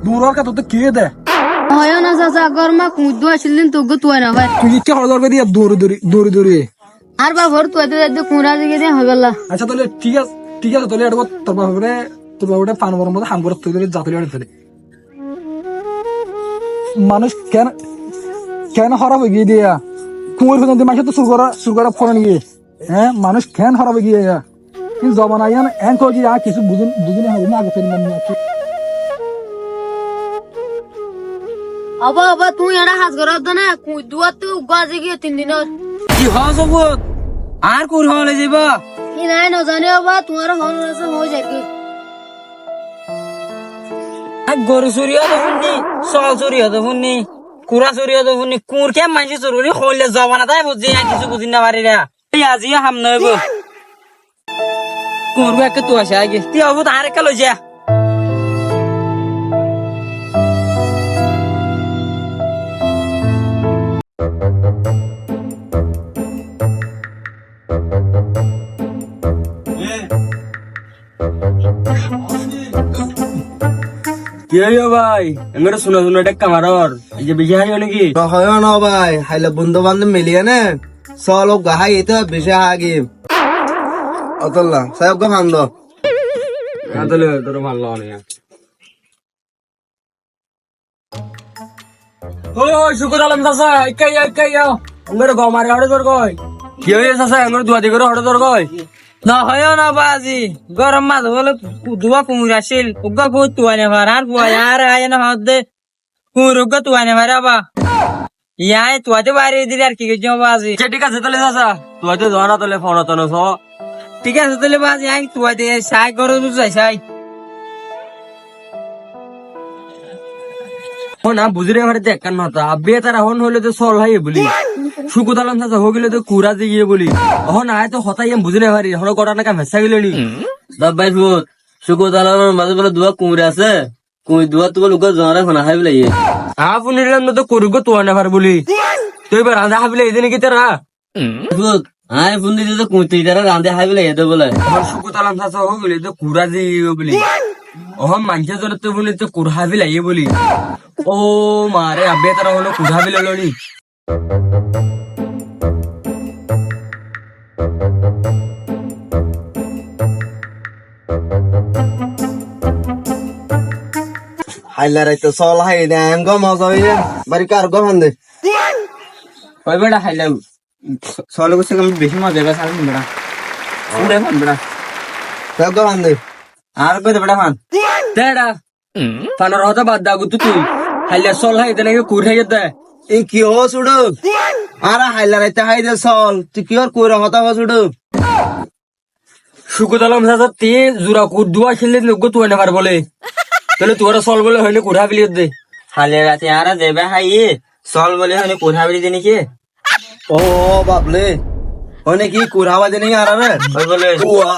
দূর কথা তো কে দে হয় না চাচা গরমা কুঁদু আসিলেন তো তুই না ভাই তুই কি হড় দরবে দিয়া দৌড়ি আর বাবর তুই তো কুঁড়া দিকে দিয়ে হয়ে গেল আচ্ছা তাহলে ঠিক আছে তাহলে এটা তোর বাবুরে পান গরম মতো হাম করে তুই জাতলি আড়ে ফেলে মানুষ কেন হরাবে গিয়ে দিয়া কুঁয়ের পর্যন্ত মানুষ তো সুর করা ফোন নিয়ে হ্যাঁ মানুষ কেন হরাবে গিয়ে কিন্তু জবান আইয়ান এন কো গিয়া কিছু বুঝিনি হবে না আগে ফেলে মানে আবা তুই এটা হাজ করার দা না কুঁদু তো গাজে গিয়ে 3 দিনের কি হস আর কোর হলে যাবা কি নাই না জানি আবা তোমার হল আছে হয়ে যাবে গরু চুরিয়া তো শুননি চল চুরিয়া তো শুননি কুড়া চুরিয়া তো শুননি কুর কে মানছি চুরি হইলে যাবা না তাই বুঝি কিছু বুঝি না পারি রা এই আজিও হাম নইব কুরবো একটা তো আসে আগে তুই হবো আর একটা লই যা কি হইও ভাই এমন শোনা একটা কামারর এই যে বেশি হারিও নাকি হয় না ভাই হাইলে বন্ধু বান্ধব মিলিয়ে নে চলো গাহাই এটা বেশি হাগি অতল্লা সাহেব গো খান্দ তাহলে তোর ভালো লাগে ও শুকুর আলম চাচা একাই আমার গমারে হড়ে তোর কই কি হইছে চাচা আমার দুয়াদি করে হড়ে তোর কই না হয় না বাজি গরম মাছ হলে দুয়া কুমুর আসিল উগা কো তুয়ানে ভার আর বুয়া আর আয় না হদে কুমুর উগা তুয়ানে ভার আবা ইয়াই তুয়াতে বাইরে দিলে আর কি গেছ বাজি ঠিক আছে তাহলে চাচা তুয়াতে ধরা তাহলে ফোন তো না ঠিক আছে তাহলে বাজি আই তুয়াতে সাই করো যাই না বুঝরে ঘরে দেখান না আব্বে তারা হন হইলে তো সল ভাই বলি সুকুতালাম চাচা হগিলে তো কুরা দিয়ে বলি হন আয় তো হতাই বুঝরে ভারি হন কটা টাকা ভেসা গেল নি দাবাই ফুট সুকুতালামের মাঝে বলে দুয়া কুমড়ে আছে কুই দুয়া তো লোক জরা খানা খাই বলে আপনি তো করুগো তো না ভার বলি তুই এবার রাঁধা খাবিলে এদিন কি তারা ফুট আয় ফোন দিতে তো কুই তারা রাঁধে খাই বলে এতো বলে আমার সুকুতালাম চাচা হগিলে তো কুরা দিয়ে বলি ওহম মানুষের জন্য তো বলি তো কুড়া বি লাগে বলি ও মারে আব্বে তারা হলো কুড়া বি ললি হাইলা রাইতে চল হাই দেন গো মজা হইয়া বাড়ি কার গো হান্দে ওই বেটা খাইলাম চলে বসে আমি বেশি মজা হবে সারা বেটা উড়ে ফান বেটা কার গো হান্দে আর কই বেটা ফান দেড়া ফানের হতা বাদ দাগু তুই খাইলা চল হাই দেন কুড় হাই দে এই কি হো সুড়ু আর হাইলা রাইতে হাই দে চল তুই কি আর কইরা হতা হো সুড়ু সুকুতালাম চাচা তে জুরা কুড় দুয়া খেললে লোক তুই নেবার বলে তাহলে তোরা চল বলে হইলে কুড়া বিলি দে হালে রাতে আর দেবে হাই চল বলে হইলে কুড়া বিলি দে নাকি ও বাবলে ওনে কি কুড়াবা দে নাকি আর রে ওই বলে ওয়া